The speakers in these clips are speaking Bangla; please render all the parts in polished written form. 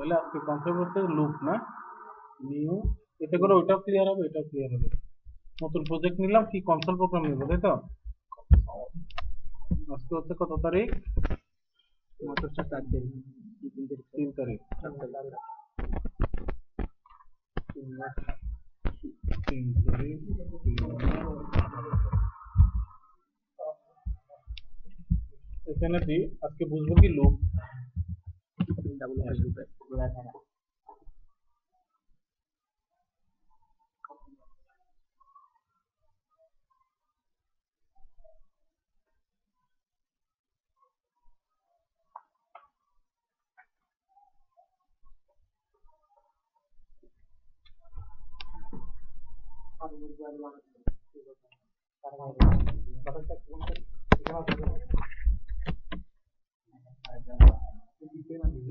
তাহলে আজকে কনসেপ্ট হচ্ছে লুপ না নিউ, এতে করে ওইটাও ক্লিয়ার হবে এটাও ক্লিয়ার হবে। নতুন প্রজেক্ট নিলাম, কি কনসোল প্রোগ্রাম নিব, তাই তো? আজকে হচ্ছে কত তারিখ? 3 তারিখ। 3 তারিখ। এখানে দিই আজকে বুঝবো কি লুপ।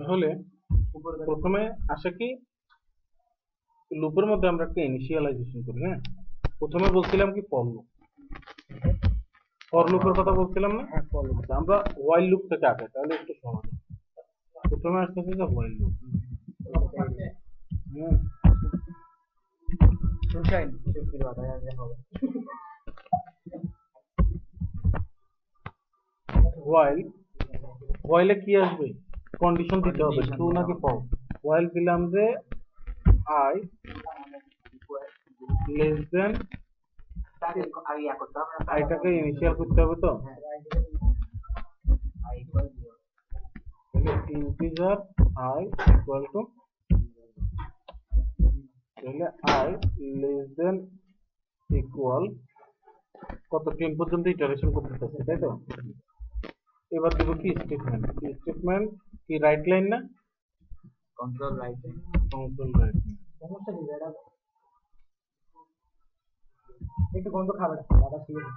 তাহলে প্রথমে আসে কি লুপের মধ্যে আমরা একটা ইনিশিয়ালাইজেশন করি। হ্যাঁ, প্রথমে বলছিলাম কি ফর লুপের কথা বলছিলাম না? আমরা হোয়াইল লুপ থেকে আগে, তাহলে একটু সহজ। প্রথমে আসতেছে যে হোয়াইল লুপ। হোয়াইলে কি আসবে? কন্ডিশন দিতে হবে, ট্রু নাকি ফলস। হোয়াইল দিলাম যে আই লেস দেন, আইটাকে ইনিশিয়াল করতে হবে তো, ইন্টিজার আই ইকুয়াল টু, তাহলে আই লেস দেন ইকুয়াল কত, 10 পর্যন্ত ইটারেশন করতে থাকছে, তাই তো? এবার দেবো কি স্টেটমেন্ট, কি রাইট লাইন না? Control right line. সমস্যা কি এটা? একটু গন্ধ খাবে না দাদা, ঠিক আছে।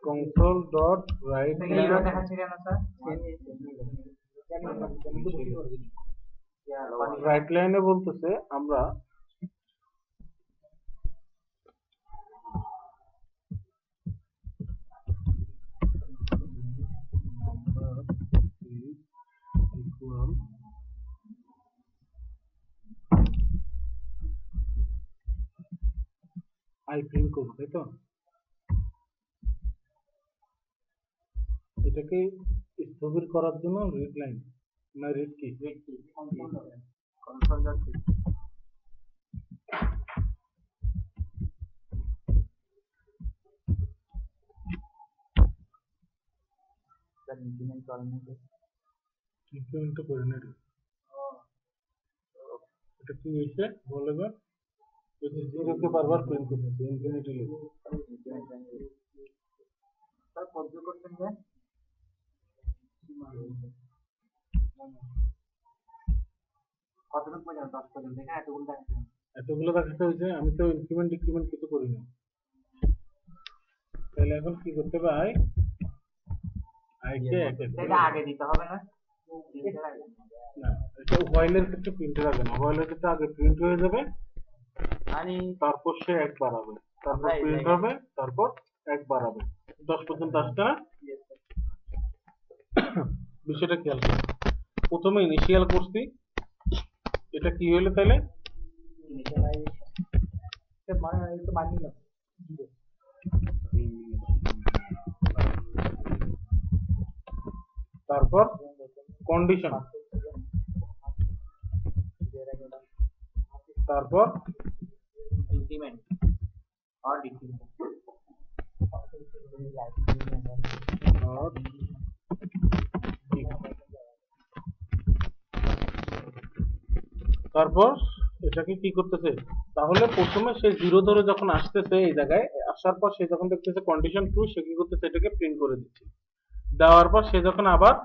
কনসোল ডট রাইট লাইন দেখাচ্ছে কেন স্যার? রাইট লাইনে বলতেছে আমরা আই প্রিন্ট করবো, তাই তো? এটাকে স্থবির করার জন্য রিড লাইন না রিড কি, কনসোল ডট ইমপ্লিমেন্ট করে না। এটা কি হয়েছে বলে বা, জিরোকে বারবার প্রিন্ট করতেছে ইনফিনিটি লুপ। স্যার পদ্ধতি করতেন যে কতটুকু পর্যন্ত 10 পর্যন্ত, এখানে এতগুলো দেখাতে হয়েছে। আমি তো ইনক্রিমেন্ট ডিক্রিমেন্ট কিছু করি না। তাহলে এখন কি করতে হবে? আইকে এটা আগে দিতে হবে না? না, এটা হোয়াইলের ক্ষেত্রে প্রিন্টের আগে না, হোয়াইলের ক্ষেত্রে আগে প্রিন্ট হয়ে যাবে, তারপর সে এক বাড়াবে, তারপর প্রিন্ট হবে, তারপর এক বাড়াবে, 10 পর্যন্ত আসতে না। বিষয়টা খেয়াল করো, প্রথমে ইনিশিয়াল করছি, এটা কি হইলো তাহলে? তারপর কন্ডিশন, তারপর ইনক্রিমেন্ট আর ডিক্রিমেন্ট, তারপর এটাকে কি করতেছে? তাহলে প্রথমে সে জিরো ধরে যখন আসতেছে, এই জায়গায় আসার পর সে যখন দেখতেছে কন্ডিশন ট্রু, সে কি করতেছে? এটাকে প্রিন্ট করে দিচ্ছে। দেওয়ার পর সে যখন আবার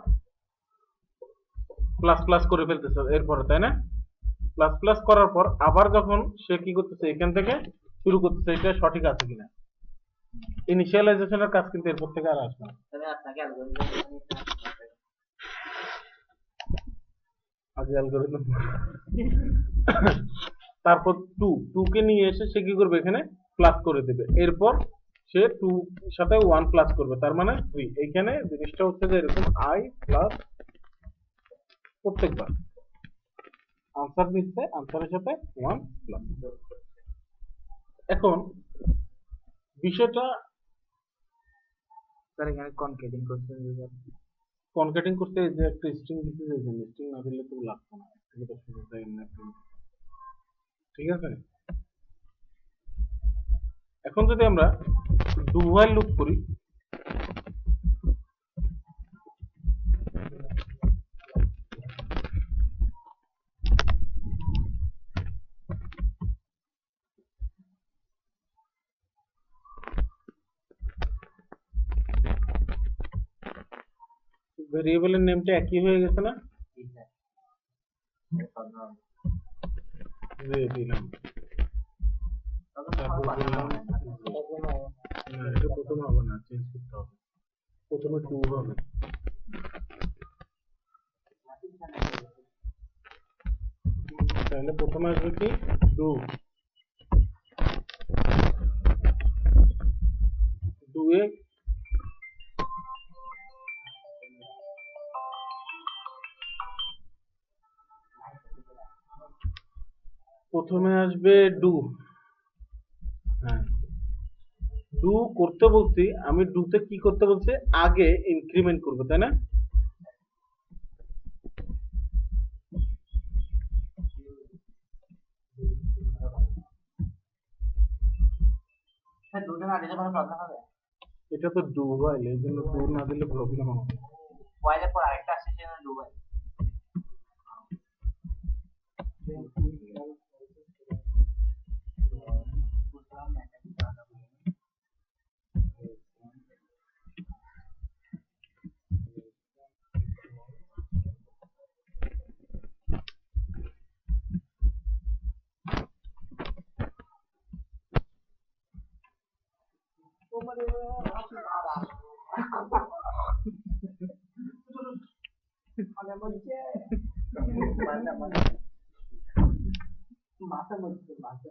প্লাস প্লাস করে ফেলতেছে এরপরে, তাই না? প্লাস প্লাস করার পর আবার যখন সে কি করতেছে, এখান থেকে শুরু করতেছে, এটা সঠিক আছে কিনা। ইনিশিয়ালাইজেশনের কাজ কিন্তু এরপর থেকে আর আসবে না। আগে অ্যালগরিদম তারপর টু কে নিয়ে এসে সে কি করবে? এখানে প্লাস করে দেবে, এরপর সে 2 সাথে 1 প্লাস করবে, তার মানে 3। এইখানে জিনিসটা হচ্ছে যে এরকম আই প্লাস প্রত্যেকবার আনসার দিচ্ছে, আনসারের সাথে 1 প্লাস। এখন বিষয়টা স্যার এখানে কনকেটিং করতে হবে। কনকেটিং করতে এই যে একটা স্ট্রিং দিতে যে স্ট্রিং না দিলে তো লাগতো না, এটা শুরুতে এমনি print। ঠিক আছে, এখন যদি আমরা ডু হোয়াইল লুপ করি, ভেরিয়েবলের নেমটা একই হয়ে গেছে না? যে দিলাম, তারপর বললাম না, এটা প্রথমে হবে না, চেঞ্জ করতে হবে, প্রথমে টু হবে। তাহলে প্রথমে আসবে কি ডু, ডু এ প্রথমে আসবে ডু। হ্যাঁ, ডু করতে বলছি আমি, ডুতে কি করতে বলছি, আগে ইনক্রিমেন্ট করবো, তাই না? স্যার দুটো না দিলে কোনো প্রবলেম হবে? এটা তো ডু হোয়াইল, এই জন্য ডু না দিলে প্রবলেম হবে। ওয়াইলের পর আরেকটা আসছে সেটা ডুবাই। বুঝলাম না এটা কি কথা বলবো। মাথা মধ্যে মাথা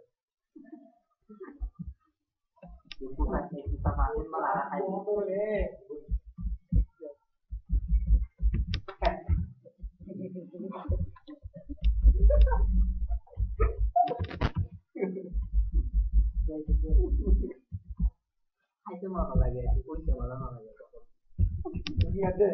খাইতে ভালো লাগে, করতে ভালো না লাগে। কি আছে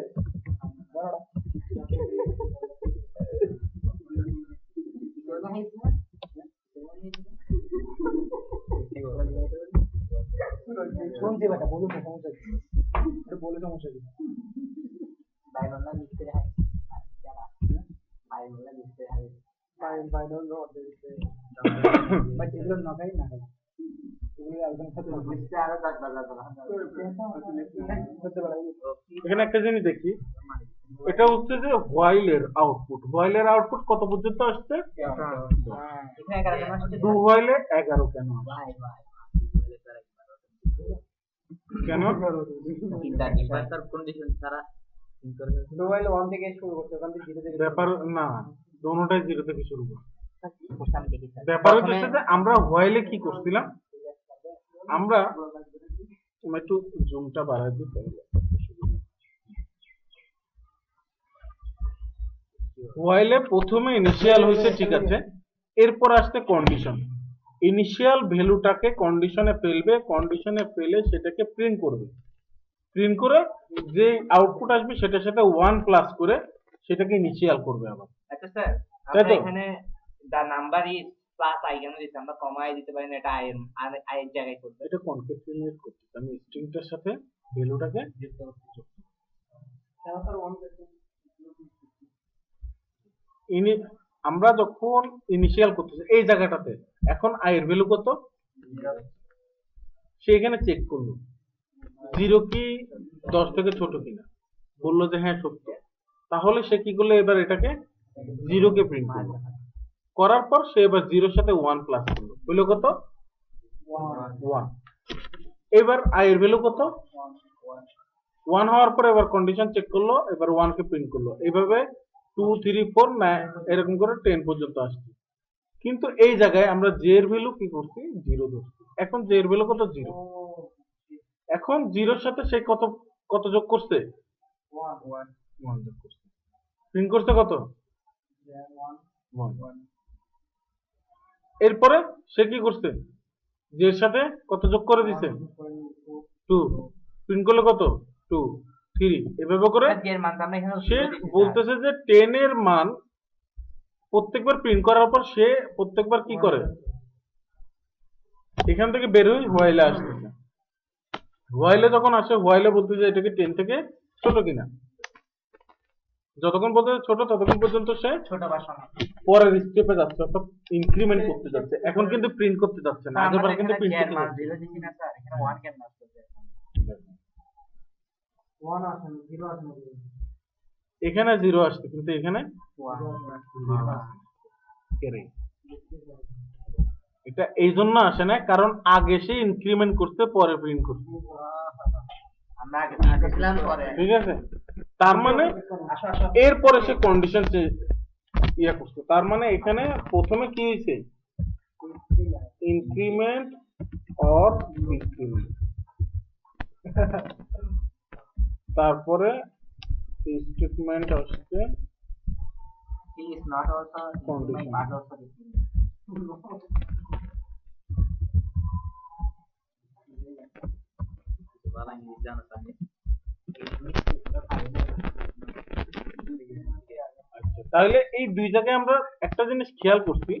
শুনছি বেটা, বলুন না, সমস্যা কি? এটা বলে সমস্যা কি? বাইনল্লা লিখতে হয়, বাইনল্লা লিখতে হয়, বাইনল্লা অর্ধেক বাট এগুলো না খাই না খাই, এগুলো একদম সাথে লিখতে আরো 10 বাজার করতে পারি। এখানে একটা জিনিস দেখি, এটা হচ্ছে যে হোয়াইলের আউটপুট, হোয়াইলের আউটপুট কত পর্যন্ত আসছে? এখানে 11 জন আসছে। ডু হোয়াইলে 11 কেন? ভাই ভাই কেন? চিন্তা ডিফারেন্সার কন্ডিশন ছাড়া মোবাইল 1 থেকে শুরু করতে, ওখান থেকে 0 থেকে ব্যাপার না, দোনোটাই 0 থেকে শুরু করো। আমি দেখি স্যার। ব্যাপার হচ্ছে যে আমরা হোয়াইলে কি করছিলাম, আমরা একটু জুমটা বাড়াই দিই তাহলে। হোয়াইলে প্রথমে ইনিশিয়াল হয়েছে, ঠিক আছে, এরপর আসছে কন্ডিশন। ইনিশিয়াল ভ্যালুটাকে কন্ডিশনে ফেলবে, কন্ডিশনে ফেলে সেটাকে প্রিন্ট করবে, প্রিন্ট করে যে আউটপুট আসবে সেটার সাথে 1 প্লাস করে সেটাকে ইনিশিয়াল করবে আবার। আচ্ছা স্যার, তাই আমরা তো? এখানে the number is plus I can দিচ্ছি, আমরা কমায় দিতে পারি না, এটা আই এর আই এর জায়গায় করতে। এটা কনকেটিনেট করতে আমি স্ট্রিংটার সাথে ভ্যালুটাকে যুক্ত করতে। আমরা যখন ইনিশিয়াল করতেছি এই জায়গাটাতে, এখন আই এর ভ্যালু কত, সে এখানে চেক করলো 0 কি 10 থেকে ছোট কিনা, বললো যে হ্যাঁ সত্য, তাহলে সে কি করলো, এবার এটাকে 0 কে প্রিন্ট করলো, করার পর সে এবার 0 এর সাথে 1 প্লাস করলো, হইলো কত, 1। এবার আই এর ভ্যালু কত, 1 হওয়ার পর এবার কন্ডিশন চেক করলো, এবার 1 কে প্রিন্ট করলো, এইভাবে 2 3 4 9 এরকম করে 10 পর্যন্ত আসছে। কিন্তু এই জায়গায় আমরা জে এর ভ্যালু কি করছি, 0 ধরছি। এখন জে এর ভ্যালু কত, 0। এখন 0 এর সাথে সে কত কত যোগ করছে, 1 যোগ করছে, প্রিন্ট করছে কত, 1 এরপরে সে কি করছে যে এর সাথে কত যোগ করে দিছে 2 প্রিন্ট করলে কত 2 3 এভাবে করে যে এর মানটা আমরা এখানে সে বলতেছে যে 10 এর মান প্রত্যেকবার প্রিন্ট করার পর সে প্রত্যেকবার কি করে এখান থেকে বের হয়ে হোয়াইলে আসতেছে হোয়াইলে যখন আসে হোয়াইলে বলতে যে এটাকে 10 থেকে ছোট কিনা যতক্ষণ পর্যন্ত ছোট ততক্ষণ পর্যন্ত সে ছোট বা সমান পরের স্টেপে যাচ্ছে অর্থাৎ ইনক্রিমেন্ট করতে যাচ্ছে এখন কিন্তু প্রিন্ট করতে যাচ্ছে না আগেবার কিন্তু প্রিন্ট এর করতে মান যাচ্ছে 0 দিছি না স্যার এখানে 1 কেন আসছে 1 আসে 0 আসে এখানে 0 আসছে কিন্তু এখানে 1 কেরে এটা এই জন্য আসে না কারণ আগে সে ইনক্রিমেন্ট করতে পরে প্রিন্ট করতে আমরা আগে ছিলাম পরে ঠিক আছে তার মানে আসো আসো এরপরে সে কন্ডিশন ইয়া করছে তার মানে এখানে প্রথমে কি হয়েছে ইনক্রিমেন্ট অর ডিক্রিমেন্ট তারপরে স্টেটমেন্ট আসছে he is not also Condition. but also वाला इंग्लिश जाना चाहिए আচ্ছা তাহলে এই দুই জায়গায় আমরা একটা জিনিস খেয়াল করছি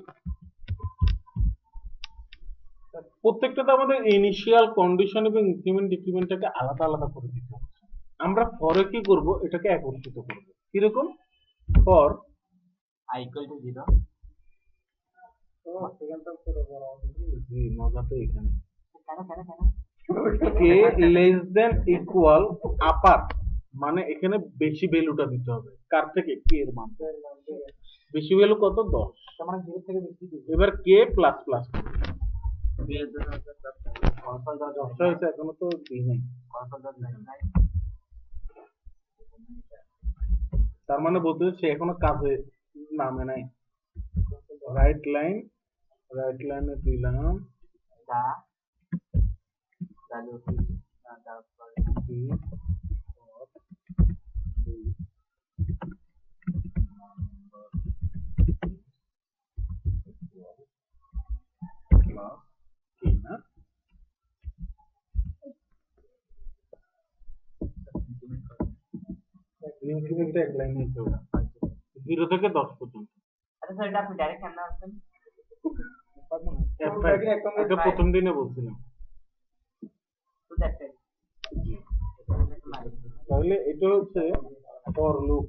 প্রত্যেকটাতে আমাদের ইনিশিয়াল কন্ডিশন এবং ইনক্রিমেন্ট ডিক্রিমেন্টটাকে আলাদা আলাদা করে দিতে হচ্ছে আমরা ফরে কি করব এটাকে একত্রিত করব কিরকম ফর i equal to 0 তো সেখান থেকে পুরো বড় জি মজা তো এখানে কেন কে লেস দেন ইকুয়াল আপার মানে এখানে বেশি ভ্যালুটা দিতে হবে কার থেকে কে এর মান বেশি ভ্যালু কত 10 তার মানে 0 থেকে বেশি দিবে এবার k plus plus console dot হয়েছে এখনো তো দিই নাই কনসোল ডট নাই তার মানে বলতে সে এখনো কাজে নামে নাই রাইট লাইনে দিলাম দা ভ্যালু কি তারপর কি না ইনক্রিমেন্টটা এক লাইনে হচ্ছে ওটা 0 থেকে 10 পর্যন্ত আচ্ছা স্যার এটা আপনি ডাইরেক্ট কেমন আসছেন এটা প্রথম দিনে বলছিলাম তো দেখেন জি। তাহলে এটা হচ্ছে ফর লুপ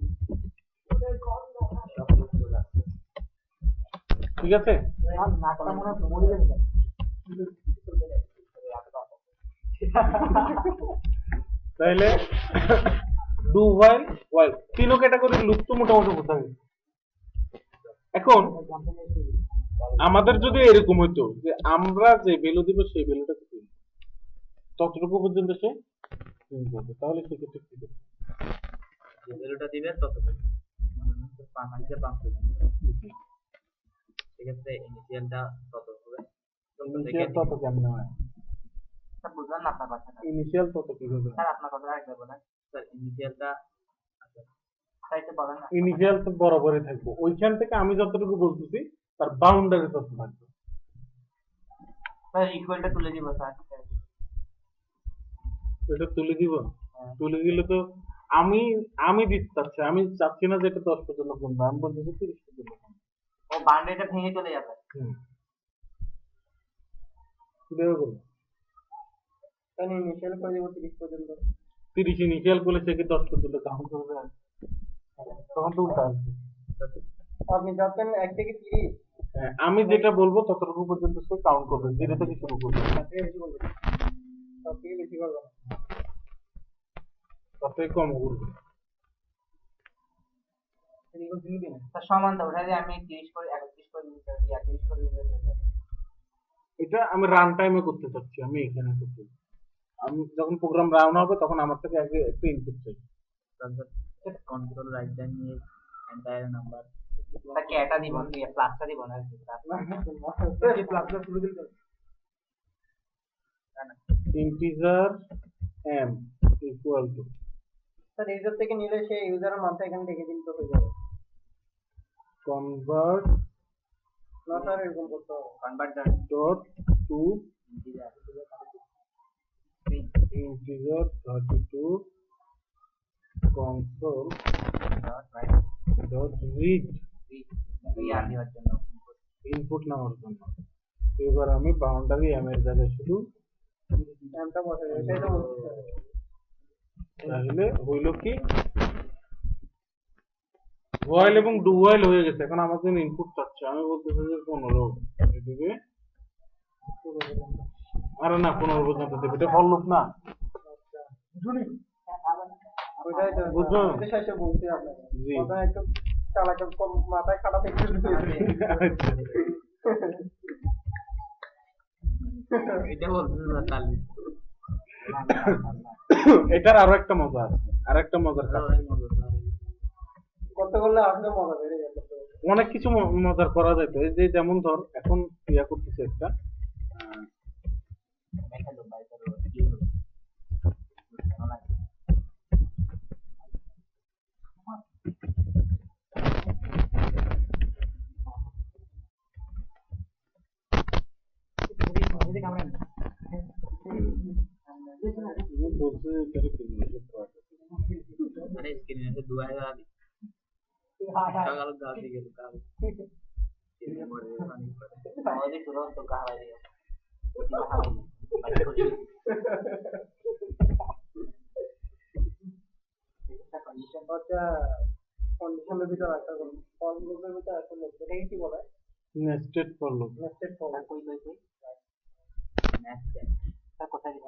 ঠিক আছে নাকটা মনে হয় মরে যাবে তাহলে ডু হোয়াইল তিনও ক্যাটাগরির লুপ তো মোটামুটি বোঝা গেছে এখন আমাদের যদি এরকম হইতো যে আমরা যে ভ্যালু দিব সেই ভ্যালুটা কি ততটুকু পর্যন্ত সে প্রিন্ট করবে তাহলে সেক্ষেত্রে কি করবে যে ভ্যালুটা দিবেন ততটুকু মানে 5 সেক্ষেত্রে ইনিশিয়ালটা তত হবে ইনিশিয়াল তত কেমনে হয় স্যার বুঝলাম না আপনার কথাটা ইনিশিয়াল তত কিভাবে স্যার আপনার কথাটা একবার বলেন স্যার ইনিশিয়ালটা আচ্ছা স্যার এটা বলেন না ইনিশিয়াল তো বরাবরই থাকবে ওইখান থেকে আমি যতটুকু বলতেছি তার বাউন্ডারি তত থাকবে স্যার ইকুয়ালটা তুলে দিব স্যার এটা তুলে দিব তুলে দিলে তো আমি দিতে চাচ্ছি আমি চাচ্ছি না যে এটা 10 পর্যন্ত কমবে আমি বলতেছি 30 পর্যন্ত কমবে ও বাউন্ডারিটা ভেঙে চলে যাবে কিভাবে করবো তাহলে ইনিশিয়াল করে দিব 30 পর্যন্ত 30 ইনিশিয়াল করলে সে কি 10 পর্যন্ত কাউন্ট করবে তখন তো উল্টা আসবে আপনি যাচ্ছেন 1 থেকে 30 হ্যাঁ, আমি যেটা বলবো ততটুকু পর্যন্ত সে কাউন্ট করবে 0 থেকে শুরু করবে বেশি বলবো সব থেকে বেশি করবো ততই কম করবে তার সমান তো ওটা যে আমি 30 করে 31 করে দিতে চাই 31 করে দিতে চাই এটা আমি রান টাইমে করতে চাচ্ছি আমি এখানে করতে আমি যখন প্রোগ্রাম রান হবে তখন আমার থেকে আগে একটা ইনপুট চাই কন্ট্রোল রাইট টাইম নিয়ে এন্টায়ার নাম্বার তাকে এটা দিব না প্লাসটা দিব না কি প্লাসটা তুলে দিতে integer m equal to sir user থেকে নিলে সেই ইউজারের মানটা এখানে লিখে দিলে তো হয়ে যাবে convert না স্যার এরকম করতে হবে। convert the dot to integer integer 32 console dot write dot read আর দেওয়ার জন্য ইনপুট নেওয়ার জন্য। এবার আমি বাউন্ডারি এম এর জায়গায় শুধু এমটা বসাই, এটাই তো বলতে হবে। তাহলে হইল কি হোয়াইল এবং ডু হোয়াইল হয়ে গেছে। এখন আমার জন্য ইনপুট চাচ্ছে, আমি বলতেছি যে 15 এদিকে, আরে না 15 পর্যন্ত দেবে, এটা ফর লুপ না। শুনি ওইটাই তো বুঝছো? এটা শেষে বলছি আপনাকে জি। কথা একটু চালাকে কম মাথায় খাটাতে একটু এটা বলতে না তাহলে এটার আরো একটা মজা আছে, আর একটা মজার কাজ। করতে করলে আসলে মজা বেড়ে যাবে। অনেক কিছু মজার করা যেত। এই যে যেমন ধর এখন ইয়া করতেছে একটা বলছে এটারে কি বলে? अरे इसके लिए से दुआ है दादी सगल दादी के दुकान समझ तुरंत तो कहा है আচ্ছা কন্ডিশনের ভিতর একটা করুন ফল গ্রুপের ভিতর একটা লোক এটাকে কি বলে নেস্টেড ফর লুপ। নেস্টেড ফল कोई कोई कोई नेक्स्ट है सर कोथा की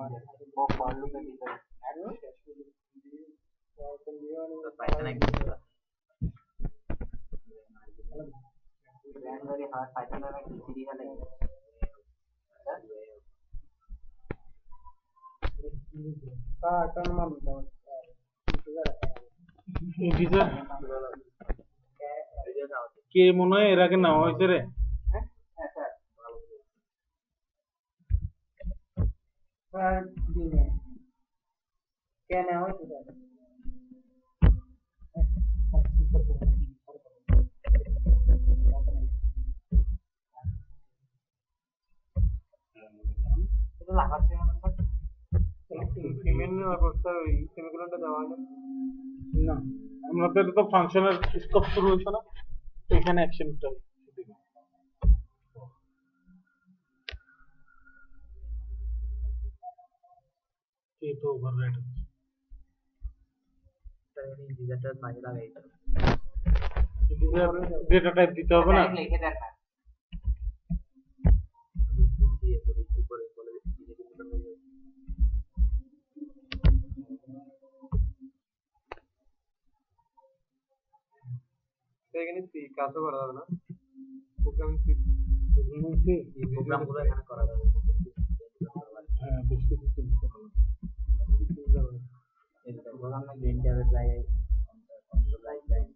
वो फॉर लूप में भीतर तो Python exist brand hard Python में सीरीज है नहीं একটা মান দাও ইন্টিজার কে মনে হয় এর আগে নেওয়া হয়েছে রে? क्या नाम है तुझा तो लागाচ্ছে সিমেন্ট অবস্থা ওই সেমিকোলনটা দেওয়া হয় না, আমরা তো এটা তো ফাংশনের স্কোপ শুরু হয়েছে না, এখানে অ্যাকশনটা এই তো ওভাররাইড হচ্ছে। তাহলে ইন্টিজারটা মাঝে লাগাই দাও ইন্টিজার ডেটা টাইপ দিতে হবে না? লিখে দেন না দিয়ে তো উপরে বলে এখানে সি কাজও করা যাবে না প্রোগ্রামিং সি এই প্রোগ্রামগুলো এখানে করা যাবে হ্যাঁ বেশ কিছু চেঞ্জ করা লাগবে। এটা প্রোগ্রাম না গ্রিন ট্যাবের জায়গায় কন্ট্রোল রাইট লাইন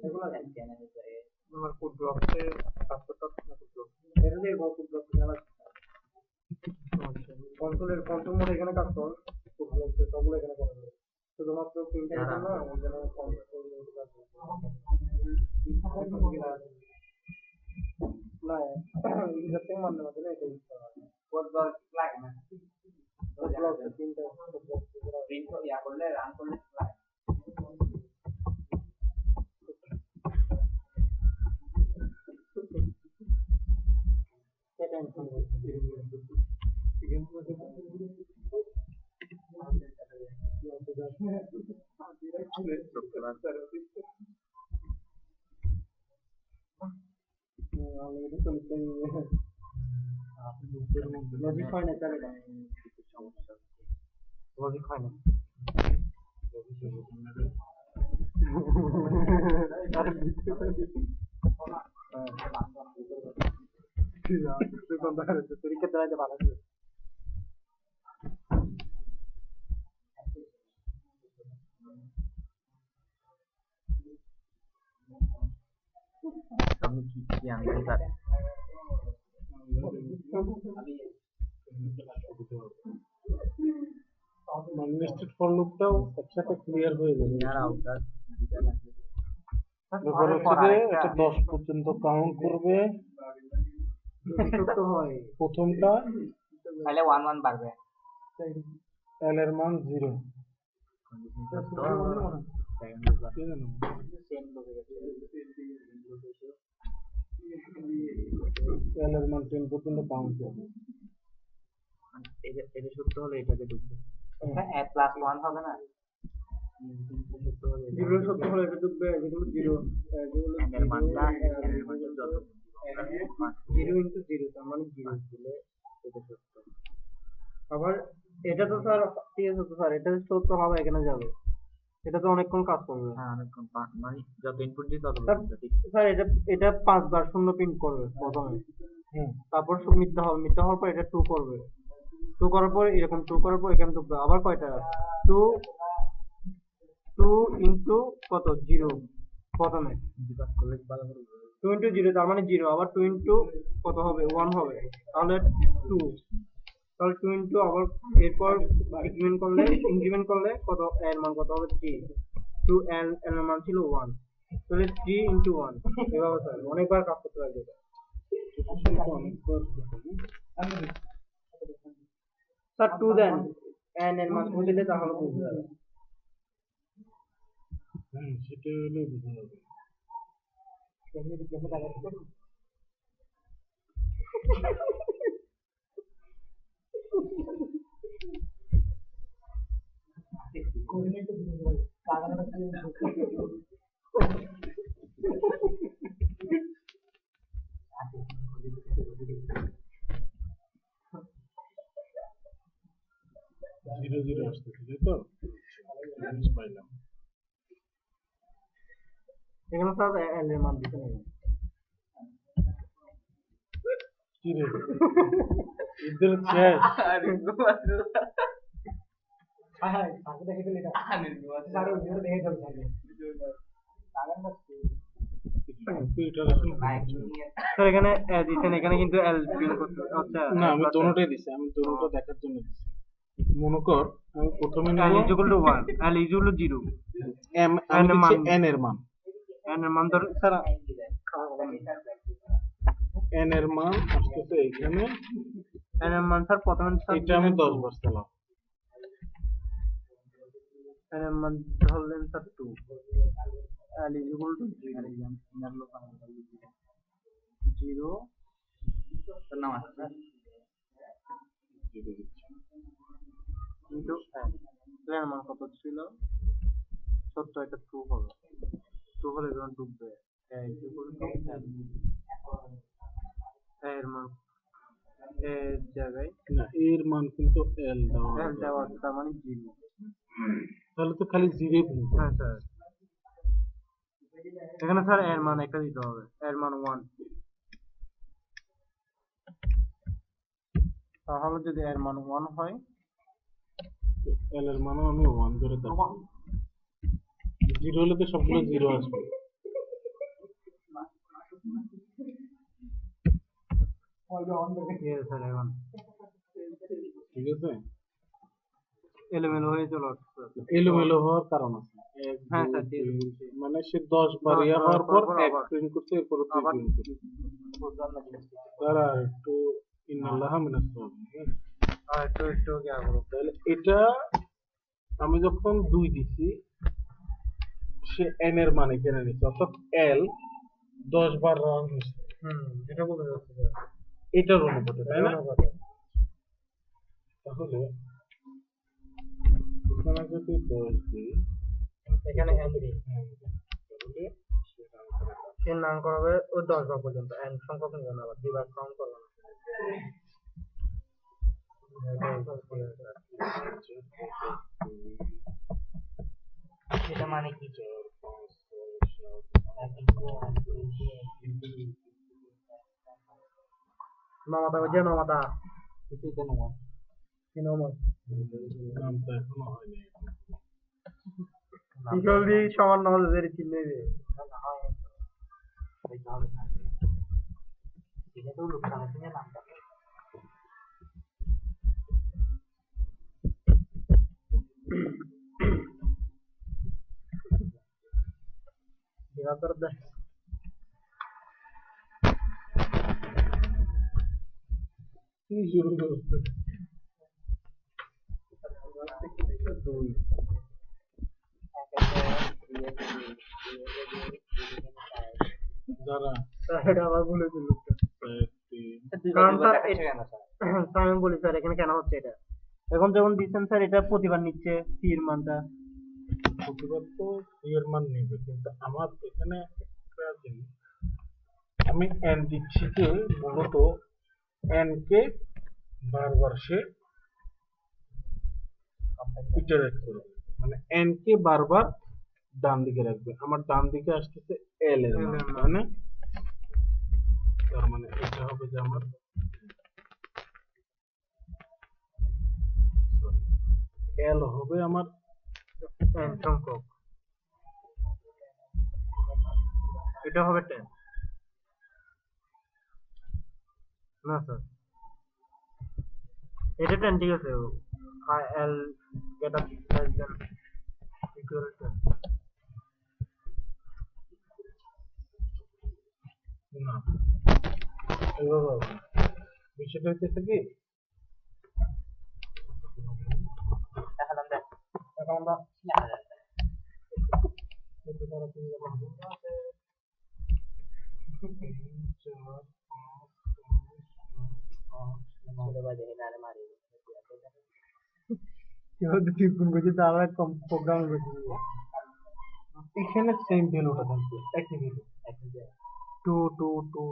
এগুলো স্ক্যানারের জায়গায় আমার কোড ব্লকসে কাজ করতে হবে না কোড ব্লক এর যে কোড ব্লক খেলা কন্ট্রোল মোড এখানে কাজ করে কোড ব্লকসে সবগুলো এখানে করা যাবে শুধুমাত্র প্রিন্টার জন্য এখানে কন্ট্রোল মোড কাজ না ইউজার থেকে মানতে হবে না এটা ইউজ করা কোড ব্লক লাগে না code block printer code block print ইয়া করলে রান করলে লাগে টেনশন অলরেডি চলছে লজিক হয় না চলে না লজিক হয় না পরীক্ষা দেওয়া ভালো আমি কি আমি স্যার নেস্টেড ফর লুপটাও একসাথে ক্লিয়ার হয়ে যাবে। ইনার আউটার দুইটা লাগবে ব্যাপার হচ্ছে যে এটা 10 পর্যন্ত কাউন্ট করবে। যদি সত্য হয় প্রথমটা তাহলে 1 1 বাড়বে। এল এর মান 0, এল এর মান 10 পর্যন্ত কাউন্ট করবে। এটা সত্য হলে এটাতে ঢুকবে। প্লাস 1 হবে না? যেগুলো সত্য হলে এটা ঢুকবে, যেগুলো জিরো যেগুলো এর মানটা যত জিরো ইন্টু জিরো তার মানে জিরো দিলে এটা সত্য। আবার এটা তো স্যার ঠিক আছে তো স্যার, এটা সত্য হবে এখানে যাবে, এটা তো অনেকক্ষণ কাজ করবে। হ্যাঁ অনেকক্ষণ মানে যত ইনপুট দিই তত স্যার ঠিক। স্যার এটা এটা 5 বার শূন্য প্রিন্ট করবে প্রথমে, তারপর মিথ্যা হবে, মিথ্যা হওয়ার পর এটা 2 করবে, 2 করার পর এরকম 2 করার পর এখানে ঢুকবে আবার কয়টা 2 2 ইন্টু কত 0 প্রথমে বিকাশ করলে ভালো করে 2 ইন্টু 0 তার মানে 0, আবার 2 ইন্টু কত হবে 1 হবে, তাহলে 2, তাহলে 2 ইন্টু আবার এরপর ইনক্রিমেন্ট করলে কত এর মান কত হবে 3, 2 এর মান ছিল 1, তাহলে 3 ইন্টু 1 এভাবে স্যার অনেকবার কাজ করতে লাগবে এটা। স্যার 2 দেন n এর মান 2 দিলে তাহলে বুঝতে যাবে। সেটা হলে বোঝা যাবে। জিরো জিরো আসতেছে তাই তো, পাইলাম। এখানে স্যার n এর মান দিতে নেই। কি রে ইদের শেষ। স্যার এখানে দিচ্ছেন, এখানে কিন্তু এল প্রিন্ট করতে হচ্ছে না আমি দোনোটাই দিছি, আমি দোনোটা দেখার জন্য দিছি। মনে কর আমি প্রথমে l নেব is equal to 1, l is equal to 0, m, আমি n এর দিচ্ছি মান। n এর মান, n এর মান ধর স্যার n এর মান আসতেছে এখানে, n এর মান স্যার প্রথমে স্যার এটা আমি 10 বার চালাম। n এর মান ধরলেন sir 2, l is equal to 0 তোর নাম আছে স্যার? ইন্টু n, এর মান কত ছিল 70, এটা 2 হবে, 2 হলে এখানে ঢুকবে l is equal to এর মান এর জায়গায় না এর মান কিন্তু l l দেওয়া আছে তার মানে 0। তাহলে তো খালি জিরোই প্রিন্ট হ্যাঁ স্যার, এখানে স্যার এর মান একটা দিতে হবে, এর মান 1, তাহলে যদি এর মান 1 হয় l এর মানও আমি 1 ধরে থাকবো, জিরো হলে তো সবগুলো জিরো আসবে। স্যার এখন ঠিক আছে, এলোমেলো হয়ে চলে আসছে। এলোমেলো হওয়ার কারণ আছে। এক, হ্যাঁ দুই, স্যার, ঠিক আছে। তিন, মানে সে 10 বার 10 ইয়া বার হওয়ার পর পর এক আবার প্রিন্ট করতে, এরপর 2 আবার প্রিন্ট করতে। তারা একটু ইন্নাল্লাহা মিনাস সাবিরিন। একটু ইয়া করো। তাহলে এটা আমি যখন 2 দিছি, সে n এর মান এখানে নিচ্ছে, অর্থাৎ l 10 বার রান হয়েছে, এটা বলে যাচ্ছে স্যার। এটার অনুপাতে, তাই না? অনুপাতে। তাহলে এখানে যদি 10 দিই, এখানে n দিই, তাহলে এর নাম করা হবে ওই 10 বার পর্যন্ত, n সংখ্যক নিবে না, আবার 2 বার কাউন্ট করবে না। এটা মানে কি? নমাতা ওই যে নমাতা কিছু কেন না? কি নমত নামটা এখনো হয়নি। জলদি সমান নজরের চিহ্ন দিবে। এটা তো লোকসান আছে নামটা। क्या कर दे কি শুরু করছে দুই যারা এটা আবার বলে দিল তিন কারণ স্যার স্যার আমি বলি স্যার এখানে কেন হচ্ছে এটা এখন যখন দিচ্ছেন স্যার এটা প্রতিবার নিচ্ছে সি এর মানটা প্রতিবার তো সি এর মান নেবে, কিন্তু আমার এখানে একটা জিনিস, আমি এন দিচ্ছি যে মূলত এন কে বারবার সে ইটারেট করবে, মানে এন কে বারবার ডান দিকে রাখবে। আমার ডান দিকে আসতেছে এল এর মান, মানে তার মানে এটা হবে যে আমার এল হবে আমার n সংখ্যক এটা হবে 10 না স্যার এটা 10 ঠিক আছে l get up less than equal to না, এইভাবে হবে না। বিষয়টা হচ্ছে কি, এখন আমরা এটা দ্বারা তুমি যখন গুণ আছে 3 4 5 যেহেতু টিপুন করছি তারা কম প্রোগ্রাম করছি এখানে সেম ভ্যালুটা থাকবে, একই ভ্যালু 2 2 2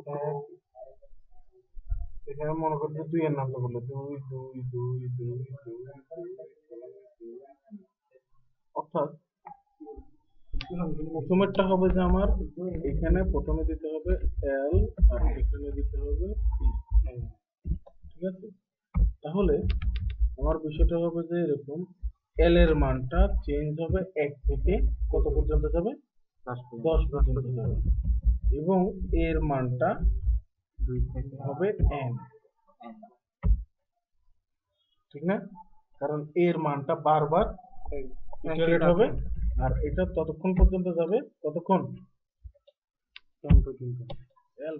এখানে মনে করছে 2 এর নামটা বললে 2 2 2 2 2 অর্থাৎ প্রথমেরটা হবে যে আমার এখানে প্রথমে দিতে হবে এল আর এখানে দিতে হবে E, ঠিক আছে। তাহলে আমার বিষয়টা হবে যে এরকম, এল এর মানটা চেঞ্জ হবে 1 থেকে কত পর্যন্ত যাবে, 10 পর্যন্ত যাবে, এবং এর মানটা 2 থেকে হবে n, ঠিক না? কারণ এর মানটা বারবার ইটারেট হবে, আর এটা ততক্ষণ পর্যন্ত যাবে, কতক্ষণ, 10 পর্যন্ত এল।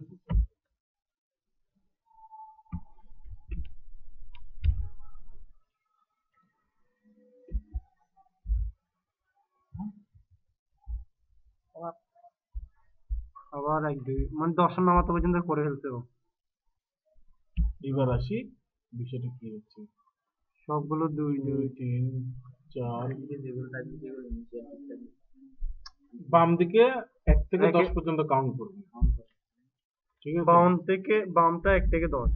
আবার 1 2 মানে 10 এর নামাতে পর্যন্ত করে ফেলছে ও এবার আসি বিষয়টা কি হচ্ছে, সবগুলো 2 2 2 3 4 বাম দিকে 1 থেকে 10 পর্যন্ত কাউন্ট করবে, ঠিক আছে। বামটা 1 থেকে 10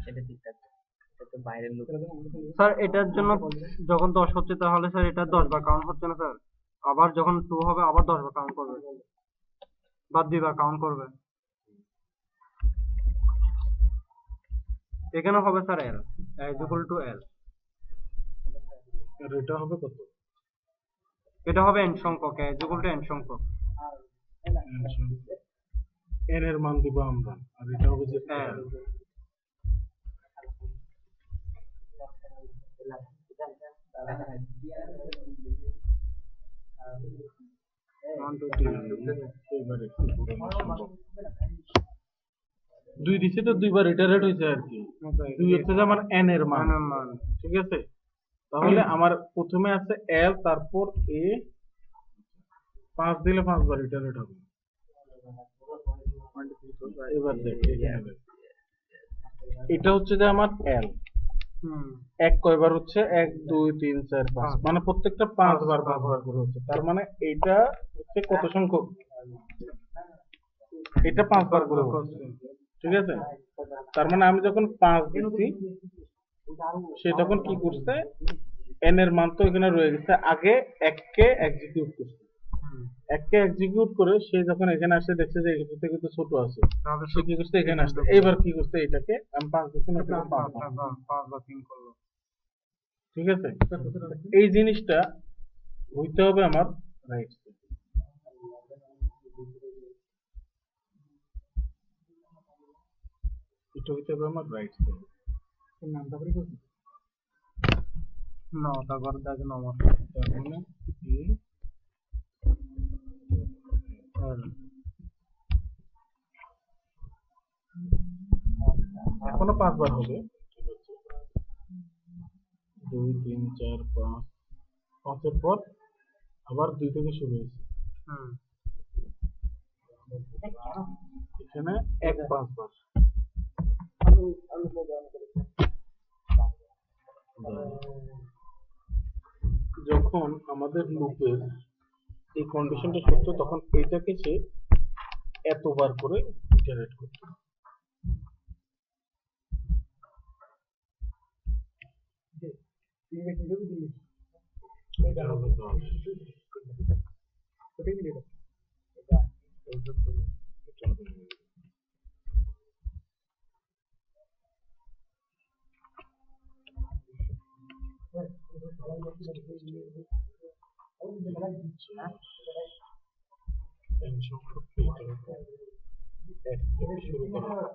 স্যার এটার জন্য যখন 10 হচ্ছে তাহলে স্যার এটা 10 বার কাউন্ট হচ্ছে না স্যার, আবার যখন 2 হবে আবার 10 বার কাউন্ট করবে বা 2 বার কাউন্ট করবে, এখানে হবে sir l is equal to l, আর এটা হবে কত, এটা হবে n সংখ্যক is equal to n সংখ্যক n এর মান দিব আমরা, আর এটা হবে যে l এবারে দুই দিছে তো দুইবার ইটারেট হয়েছে আর কি, দুই হচ্ছে যে আমার n এর মান, ঠিক আছে। তাহলে আমার প্রথমে আছে l, তারপর a, 5 দিলে 5 বার ইটারেট হবে। এবার দেখ এখানে দেখ, এটা হচ্ছে যে আমার l, এক কয়বার হচ্ছে, 1 2 3 4 5, মানে প্রত্যেকটা 5 বার করে হচ্ছে, তার মানে এটা হচ্ছে কত সংখ্যক, এটা 5 বার করে হচ্ছে, ঠিক আছে। তার মানে আমি যখন 5 দিচ্ছি, সে তখন কি করছে, n এর মান তো এখানে রয়ে গেছে, আগে 1 কে এক্সিকিউট করছে, 1 কে এক্সিকিউট করে সে যখন এখানে আসে দেখছে যে এটা থেকে তো ছোট আছে, সে কি করছে এখানে আসছে, এইবার কি করছে, এটাকে আমি 5 দিচ্ছি না, 5 বার পিন করলো, ঠিক আছে। এই জিনিসটা হইতে হবে আমার রাইট, এটা হইতে হবে আমার রাইট সাইড। নামটা পরে করছি না তারপর দেখো নাম্বার তার মানে a l এখনো 5 বার হবে। ঠিক আছে, 2 3 4 5, 5 এর পর আবার 2 থেকে শুরু হয়েছে। হুম এখানে 1 5 বার। যখন আমাদের লুপের এই কন্ডিশনটা সত্য তখন এইটাকে সে এতবার করে ইটারেট করতে হবে। এটা হবে 10, এটা হবে 9। n সংখ্যককে এটা হবে 1 থেকে শুরু করা হবে।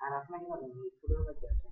আর আপনাকে না স্কুলের মধ্যে আছে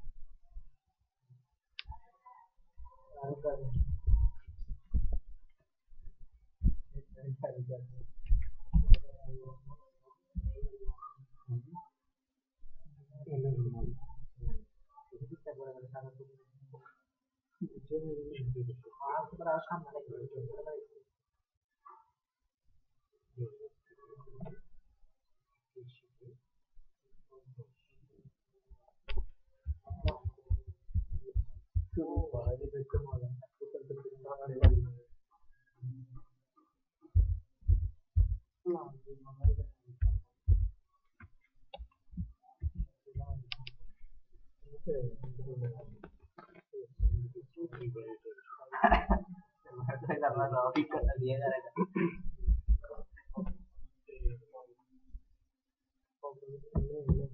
অভিজ্ঞতা দিয়ে যারা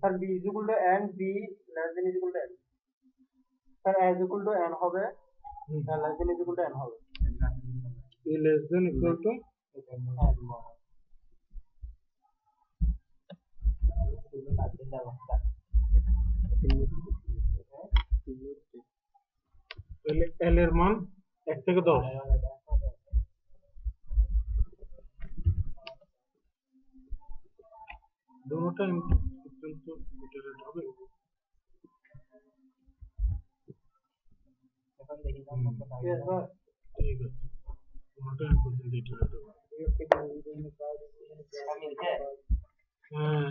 sir b is equal to n, b less than is equal to n, sir a is equal to n হবে, less than is equal to n হবে, a less than equal to l এর মান 1 থেকে 10। দুটোটা পর্যন্ত ইটারেট হবে। এখন দেখি yes sir, ঠিক আছে, দুটোটা পর্যন্ত ইটারেট হবে। মিলছে হ্যাঁ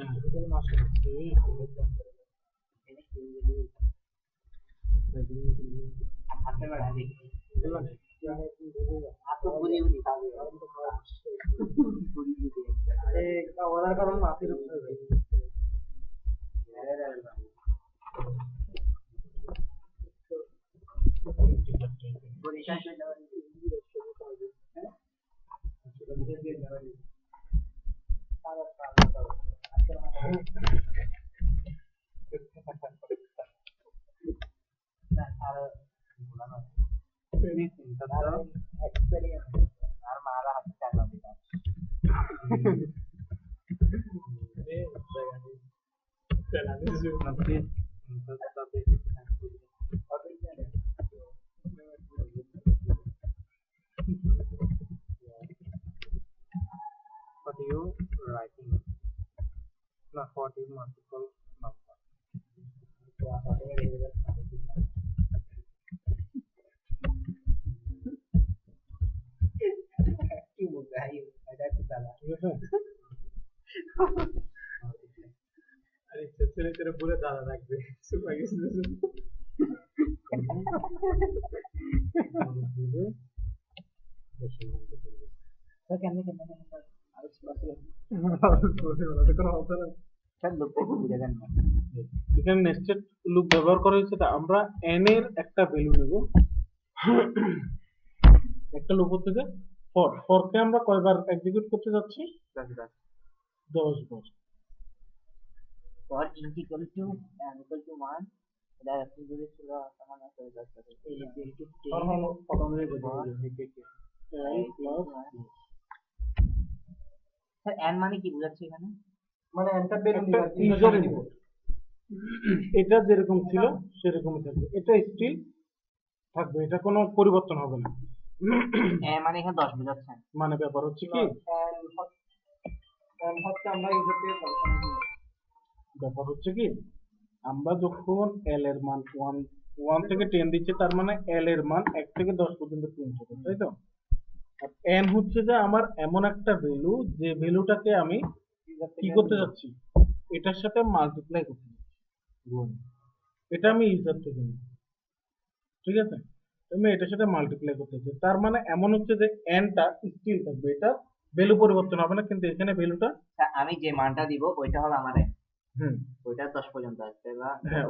হাতে বেড়া দেখি হাত বুড়ি বুড়ি খাবে বুড়ি বুড়ি এই ওনার কারণ মাসির উপরে আর মারা হাতে চাকা দিতাম What are you writing? Not what is multiple number. কি বলতে হয় এটা একটু দাদা अरे चले तेरे पूरे दादा रख दे सुबह के तो কেমনে কেমনে আর স্যার লোকটা কি বুঝে দেন না এখানে নেস্টেড লুপ ব্যবহার করা হয়েছে, তা আমরা n এর একটা ভ্যালু নেব। একটা লুপ হচ্ছে যে ফর কে আমরা কয়বার এক্সিকিউট করতে যাচ্ছি? 10 বার। for int equal to and equal to 1 এটা আপনি যদি ছিল সমান করে যাচ্ছে এই যে এটি প্রথমে n প্লাস স্যার n মানে কি বোঝাচ্ছে এখানে মানে একটা বের একটা ইউজার ইনপুট, এটা যেরকম ছিল সেরকমই থাকবে, এটা স্টিল থাকবে, এটা কোনো পরিবর্তন হবে না। মানে এখানে 10 বোঝাচ্ছে মানে ব্যাপার হচ্ছে কি, হচ্ছে আমরা ইউজার থেকে ব্যাপার হচ্ছে কি, আমরা যখন এল এর মান 1 থেকে 10 দিচ্ছি, তার মানে এল এর মান 1 থেকে 10 পর্যন্ত প্রিন্ট হবে, তাই তো? আর এন হচ্ছে যে আমার এমন একটা ভ্যালু, যে ভ্যালুটাকে আমি কি করতে যাচ্ছি, এটার সাথে মাল্টিপ্লাই করতে যাচ্ছি, গুণ। এটা আমি ইউজার থেকে নিই, ঠিক আছে? আমি এটার সাথে মাল্টিপ্লাই করতে চাচ্ছি, তার মানে এমন হচ্ছে যে এনটা স্টিল থাকবে, এটা ভ্যালু পরিবর্তন হবে না, কিন্তু এখানে ভ্যালুটা আমি যে মানটা দিব ওইটা হলো আমার হুম ওইটা 10 পর্যন্ত আসবে বা হ্যাঁ,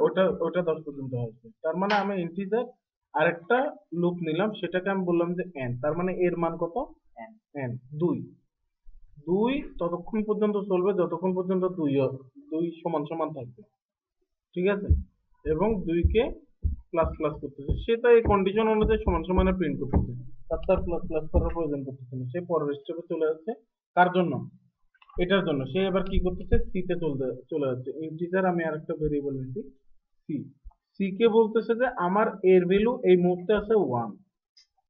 ওটা 10 পর্যন্ত আসবে। তার মানে আমি ইন্টিজার আরেকটা লুপ নিলাম, সেটাকে আমি বললাম যে n, তার মানে এর মান কত? n 2 ততক্ষণ পর্যন্ত চলবে যতক্ষণ পর্যন্ত 2 সমান সমান থাকবে, ঠিক আছে? এবং 2 কে প্লাস প্লাস করতেছে, সেটা এই কন্ডিশন অনুযায়ী সমান সমানে প্রিন্ট করতেছে, তার প্লাস প্লাস করার প্রয়োজন করতেছে না, সে পরের স্টেপে চলে যাচ্ছে। কার জন্য? এটার জন্য। সে এবার কি করতেছে, সি তে চলে যাচ্ছে। ইন্টিজার আমি আরেকটা ভেরিয়েবল নিচ্ছি সি, সি কে বলতেছে যে আমার এর ভ্যালু এই মুহূর্তে আছে 1,